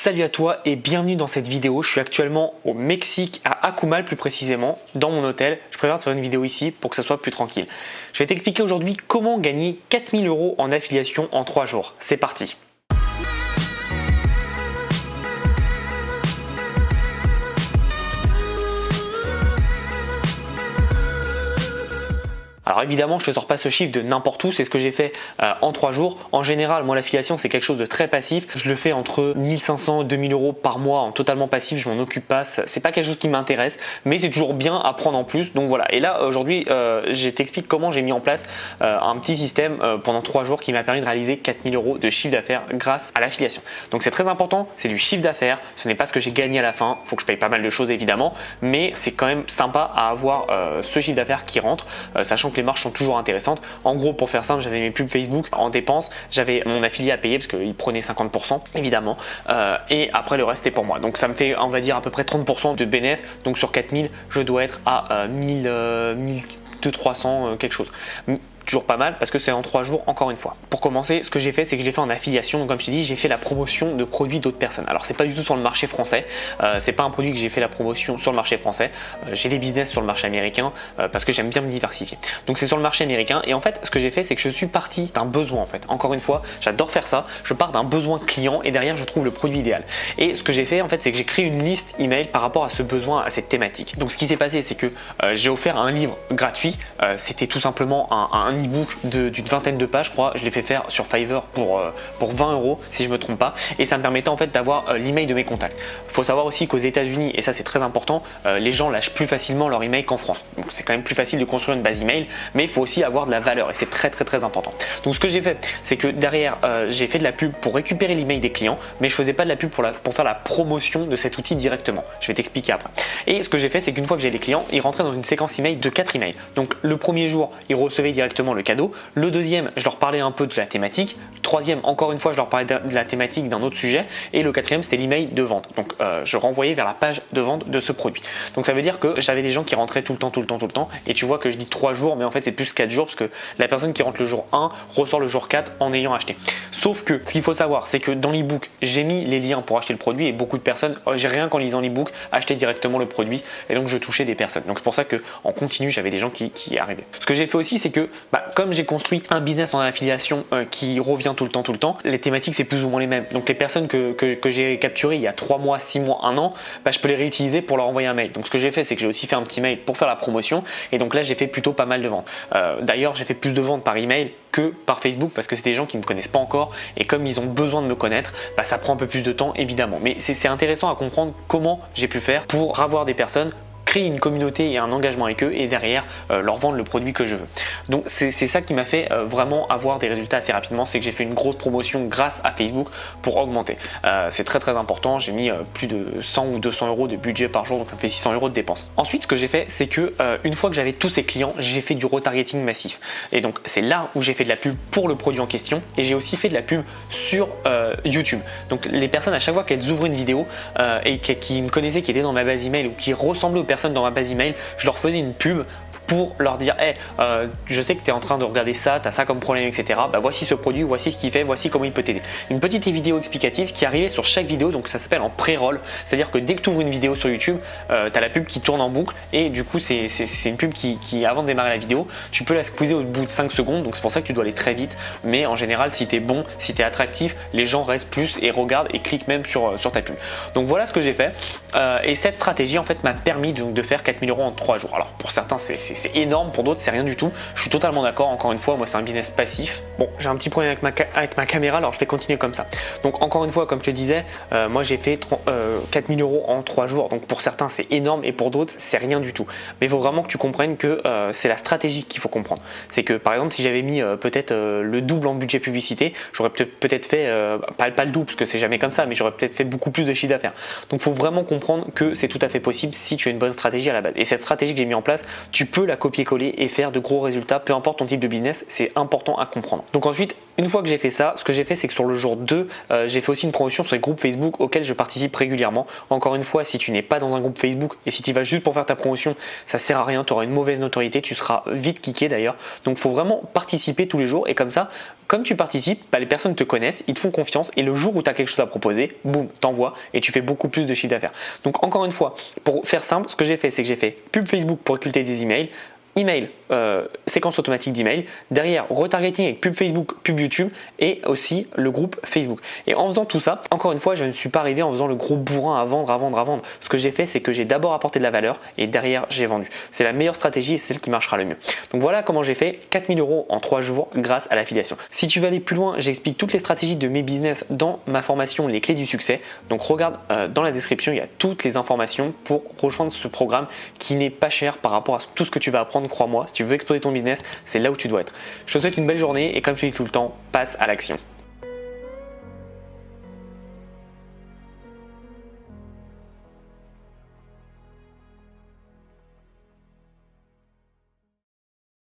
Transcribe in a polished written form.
Salut à toi et bienvenue dans cette vidéo. Je suis actuellement au Mexique, à Akumal plus précisément, dans mon hôtel. Je préfère te faire une vidéo ici pour que ça soit plus tranquille. Je vais t'expliquer aujourd'hui comment gagner 4000 € en affiliation en 3 jours. C'est parti. Alors évidemment, je ne te sors pas ce chiffre de n'importe où, c'est ce que j'ai fait en 3 jours. En général, moi l'affiliation c'est quelque chose de très passif. Je le fais entre 1500 et 2000 € par mois en totalement passif, je m'en occupe pas. C'est pas quelque chose qui m'intéresse, mais c'est toujours bien à prendre en plus. Donc voilà, et là aujourd'hui, je t'explique comment j'ai mis en place un petit système pendant 3 jours qui m'a permis de réaliser 4000 € de chiffre d'affaires grâce à l'affiliation. Donc c'est très important, c'est du chiffre d'affaires, ce n'est pas ce que j'ai gagné à la fin. Il faut que je paye pas mal de choses évidemment, mais c'est quand même sympa à avoir ce chiffre d'affaires qui rentre, sachant que les marges sont toujours intéressantes. En gros, pour faire simple, j'avais mes pubs Facebook en dépenses, j'avais mon affilié à payer parce qu'il prenait 50% évidemment, et après le reste est pour moi. Donc ça me fait, on va dire, à peu près 30% de bénéfice. Donc sur 4000, je dois être à 1300 quelque chose. Toujours pas mal parce que c'est en 3 jours encore une fois. Pour commencer, ce que j'ai fait, c'est que je l'ai fait en affiliation. Donc comme je t'ai dit, j'ai fait la promotion de produits d'autres personnes. Alors c'est pas du tout sur le marché français, c'est pas un produit que j'ai fait la promotion sur le marché français. J'ai des business sur le marché américain parce que j'aime bien me diversifier. Donc c'est sur le marché américain et en fait ce que j'ai fait, c'est que je suis parti d'un besoin en fait. Encore une fois, j'adore faire ça. Je pars d'un besoin client et derrière je trouve le produit idéal. Et ce que j'ai fait en fait, c'est que j'ai créé une liste email par rapport à ce besoin, à cette thématique. Donc ce qui s'est passé, c'est que j'ai offert un livre gratuit. C'était tout simplement un e-book d'une vingtaine de pages, je crois. Je l'ai fait faire sur Fiverr pour 20 € si je me trompe pas, et ça me permettait en fait d'avoir l'email de mes contacts. Il faut savoir aussi qu'aux États-Unis, et ça c'est très important, les gens lâchent plus facilement leur email qu'en France. Donc c'est quand même plus facile de construire une base email, mais il faut aussi avoir de la valeur et c'est très important. Donc ce que j'ai fait, c'est que derrière j'ai fait de la pub pour récupérer l'email des clients, mais je faisais pas de la pub pour faire la promotion de cet outil directement. Je vais t'expliquer après. Et ce que j'ai fait, c'est qu'une fois que j'ai les clients, ils rentraient dans une séquence email de 4 emails. Donc le premier jour, ils recevaient directement le cadeau. Le deuxième, je leur parlais un peu de la thématique. Le troisième, encore une fois, je leur parlais de la thématique d'un autre sujet. Et le quatrième, c'était l'email de vente. Donc je renvoyais vers la page de vente de ce produit. Donc ça veut dire que j'avais des gens qui rentraient tout le temps. Et tu vois que je dis 3 jours, mais en fait c'est plus 4 jours parce que la personne qui rentre le jour 1 ressort le jour 4 en ayant acheté. Sauf que ce qu'il faut savoir, c'est que dans l'e-book, j'ai mis les liens pour acheter le produit et beaucoup de personnes, j'ai rien qu'en lisant l'e-book, achetaient directement le produit et donc je touchais des personnes. Donc c'est pour ça qu'en continu, j'avais des gens qui arrivaient. Ce que j'ai fait aussi, c'est que comme j'ai construit un business en affiliation qui revient tout le temps, les thématiques c'est plus ou moins les mêmes. Donc les personnes que j'ai capturées il y a 3 mois, 6 mois, 1 an, je peux les réutiliser pour leur envoyer un mail. Donc ce que j'ai fait, c'est que j'ai aussi fait un petit mail pour faire la promotion et donc là j'ai fait plutôt pas mal de ventes. D'ailleurs j'ai fait plus de ventes par email que par Facebook parce que c'est des gens qui ne me connaissent pas encore et comme ils ont besoin de me connaître, ça prend un peu plus de temps évidemment. Mais c'est intéressant à comprendre comment j'ai pu faire pour avoir des personnes, créer une communauté et un engagement avec eux et derrière leur vendre le produit que je veux. Donc c'est ça qui m'a fait vraiment avoir des résultats assez rapidement, c'est que j'ai fait une grosse promotion grâce à Facebook pour augmenter. C'est très important, j'ai mis plus de 100 ou 200 € de budget par jour, donc ça me fait 600 € de dépenses. Ensuite ce que j'ai fait, c'est que une fois que j'avais tous ces clients, j'ai fait du retargeting massif et donc c'est là où j'ai fait de la pub pour le produit en question et j'ai aussi fait de la pub sur YouTube. Donc les personnes à chaque fois qu'elles ouvraient une vidéo et qui me connaissaient, qui étaient dans ma base email ou qui ressemblaient aux personnes dans ma base email, je leur faisais une pub pour leur dire hey, je sais que tu es en train de regarder ça, tu as ça comme problème, etc. Voici ce produit, voici ce qu'il fait, voici comment il peut t'aider. Une petite vidéo explicative qui arrivait sur chaque vidéo, donc ça s'appelle en pré-roll, c'est-à-dire que dès que tu ouvres une vidéo sur YouTube, tu as la pub qui tourne en boucle et du coup c'est une pub qui avant de démarrer la vidéo, tu peux la squeezer au bout de 5 secondes, donc c'est pour ça que tu dois aller très vite, mais en général si tu es bon, si tu es attractif, les gens restent plus et regardent et cliquent même sur ta pub. Donc voilà ce que j'ai fait et cette stratégie en fait m'a permis de faire 4000 € en 3 jours. Alors pour certains c'est énorme, pour d'autres c'est rien du tout. Je suis totalement d'accord, encore une fois, moi c'est un business passif. Bon, j'ai un petit problème avec ma caméra, alors je vais continuer comme ça. Donc encore une fois, comme je te disais, moi j'ai fait 4000 € en 3 jours. Donc pour certains c'est énorme et pour d'autres c'est rien du tout. Mais il faut vraiment que tu comprennes que c'est la stratégie qu'il faut comprendre. C'est que par exemple si j'avais mis peut-être le double en budget publicité, j'aurais peut-être fait, pas le double parce que c'est jamais comme ça, mais j'aurais peut-être fait beaucoup plus de chiffre d'affaires. Donc il faut vraiment comprendre que c'est tout à fait possible si tu as une bonne stratégie à la base. Et cette stratégie que j'ai mis en place, tu peux la copier-coller et faire de gros résultats, peu importe ton type de business, c'est important à comprendre. Donc ensuite, Une fois que j'ai fait ça, ce que j'ai fait, c'est que sur le jour 2, j'ai fait aussi une promotion sur les groupes Facebook auxquels je participe régulièrement. Encore une fois, si tu n'es pas dans un groupe Facebook et si tu y vas juste pour faire ta promotion, ça sert à rien, tu auras une mauvaise notoriété, tu seras vite kické d'ailleurs. Donc il faut vraiment participer tous les jours et comme ça, comme tu participes, les personnes te connaissent, ils te font confiance et le jour où tu as quelque chose à proposer, boum, t'envoies et tu fais beaucoup plus de chiffre d'affaires. Donc encore une fois, pour faire simple, ce que j'ai fait, c'est que j'ai fait pub Facebook pour occulter des emails, séquence automatique d'email, derrière retargeting avec pub Facebook, pub YouTube et aussi le groupe Facebook. Et en faisant tout ça, encore une fois, je ne suis pas arrivé en faisant le gros bourrin à vendre. Ce que j'ai fait, c'est que j'ai d'abord apporté de la valeur et derrière j'ai vendu. C'est la meilleure stratégie et c'est celle qui marchera le mieux. Donc voilà comment j'ai fait 4 000 € en 3 jours grâce à l'affiliation. Si tu veux aller plus loin, j'explique toutes les stratégies de mes business dans ma formation Les Clés du Succès. Donc regarde dans la description, il y a toutes les informations pour rejoindre ce programme qui n'est pas cher par rapport à tout ce que tu vas apprendre. Crois-moi, si tu veux exploser ton business, c'est là où tu dois être. Je te souhaite une belle journée et comme je te dis tout le temps, passe à l'action.